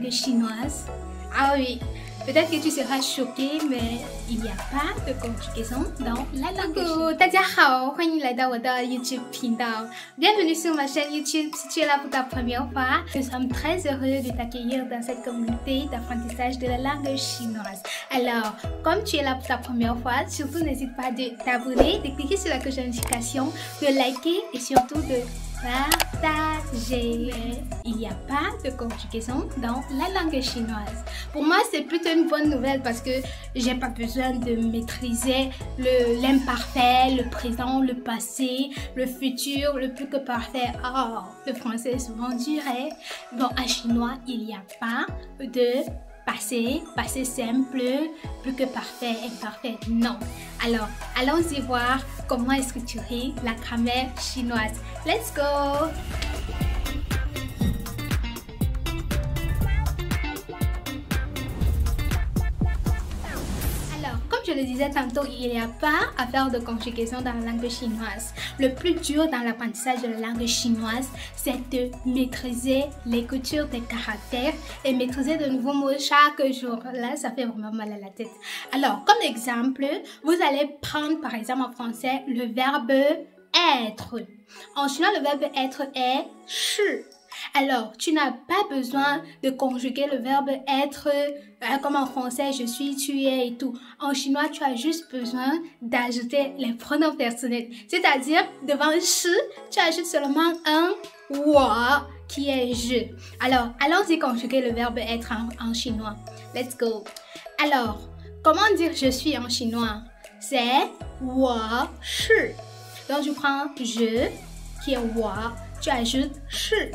langue chinoise. Ah oui, peut-être que tu seras choqué, mais il n'y a pas de conjugaison dans la langue chinoise. 大家好，欢迎来到我的 YouTube 频道。Bienvenue sur ma chaîne YouTube. Si tu es là pour ta première fois, nous sommes très heureux de t'accueillir dans cette communauté d'apprentissage de la langue chinoise. Alors, comme tu es là pour ta première fois, surtout n'hésite pas de t'abonner, de cliquer sur la cloche de notification, de liker et surtout de partager. Il n'y a pas de conjugaison dans la langue chinoise. Pour moi, c'est plutôt une bonne nouvelle parce que j'ai pas besoin de maîtriser l'imparfait, le présent, le passé, le futur, le plus que parfait. Oh, le français est souvent dur. Bon, en chinois, il n'y a pas de passé, passé simple, plus que parfait, imparfait, non. Alors, allons-y voir comment est structurée la grammaire chinoise. Let's go! Comme je le disais tantôt, il n'y a pas à faire de conjugaison dans la langue chinoise. Le plus dur dans l'apprentissage de la langue chinoise, c'est de maîtriser l'écriture des caractères et maîtriser de nouveaux mots chaque jour. Là, ça fait vraiment mal à la tête. Alors, comme exemple, vous allez prendre par exemple en français le verbe être. En chinois, le verbe être est shi. Alors, tu n'as pas besoin de conjuguer le verbe être comme en français, je suis, tu es et tout. En chinois, tu as juste besoin d'ajouter les pronoms personnels. C'est-à-dire, devant shi, tu ajoutes seulement un wa qui est je. Alors, allons-y conjuguer le verbe être en chinois. Let's go. Alors, comment dire je suis en chinois? C'est wa shi. Donc, je prends je qui est wa, tu ajoutes shi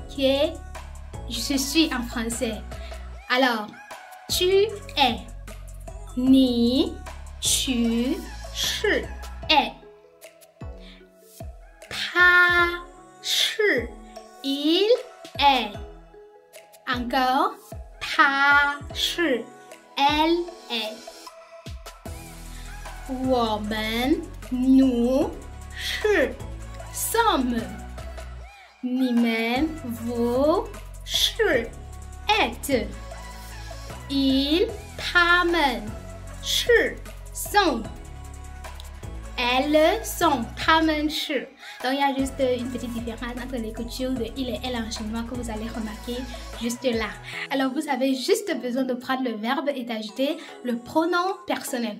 qui est je suis en français. Alors, tu es, ni, tu, shi, est. Ta, shi, il est. Encore, ta, shi, elle est. 我们 nous 是 sommes. 你们 vous 是 êtes. Ils 他们 是 sont. Elles sont 他们是. Donc il y a juste une petite différence entre l'écriture de il et elle en chinois que vous allez remarquer juste là. Alors vous avez juste besoin de prendre le verbe et d'ajouter le pronom personnel.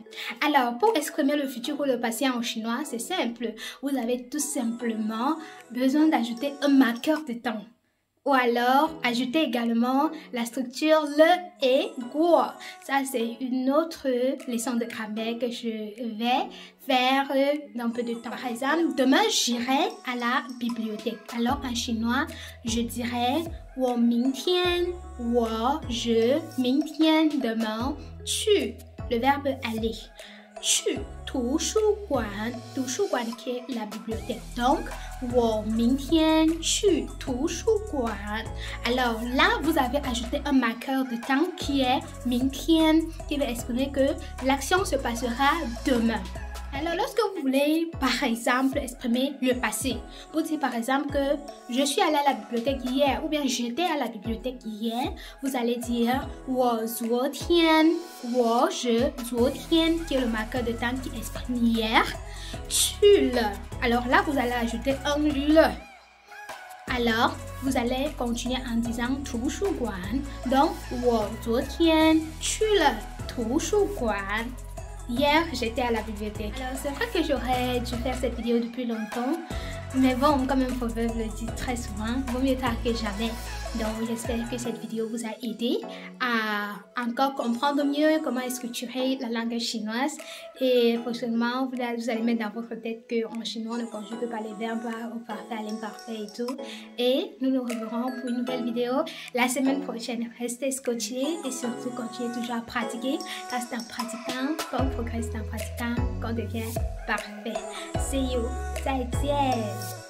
Alors pour exprimer le futur ou le passé en chinois, c'est simple. Vous avez tout simplement besoin d'ajouter un marqueur de temps. Ou alors, ajouter également la structure le et guo. Ça, c'est une autre leçon de grammaire que je vais faire dans peu de temps. Par exemple, demain, j'irai à la bibliothèque. Alors, en chinois, je dirais 我明天 je 明天 demain 去 le verbe aller 去 图书馆 qui est la bibliothèque. Donc, 我明天去图书馆. Alors là, vous avez ajouté un marqueur de temps qui est 明天 qui va exprimer que l'action se passera demain. Alors, lorsque vous voulez, par exemple, exprimer le passé, vous dites par exemple que je suis allé à la bibliothèque hier ou bien j'étais à la bibliothèque hier, vous allez dire 我昨天 昨天 qui est le marqueur de temps qui exprime hier, 去了. Alors là, vous allez ajouter un le. Alors, vous allez continuer en disant 图书馆. Donc, 我昨天去了图书馆. Hier, j'étais à la bibliothèque. Alors, c'est vrai que j'aurais dû faire cette vidéo depuis longtemps. Mais bon, comme un proverbe le dit très souvent, vaut mieux tard que jamais. Donc, j'espère que cette vidéo vous a aidé à encore comprendre mieux comment est structurée la langue chinoise. Et prochainement, vous allez mettre dans votre tête qu'en chinois, on ne conjugue pas les verbes au parfait, à l'imparfait et tout. Et nous nous reverrons pour une nouvelle vidéo la semaine prochaine. Restez scotchés et surtout continuez toujours à pratiquer. Car c'est en pratiquant qu'on progresse, en pratiquant qu'on devient parfait. See you. 再见。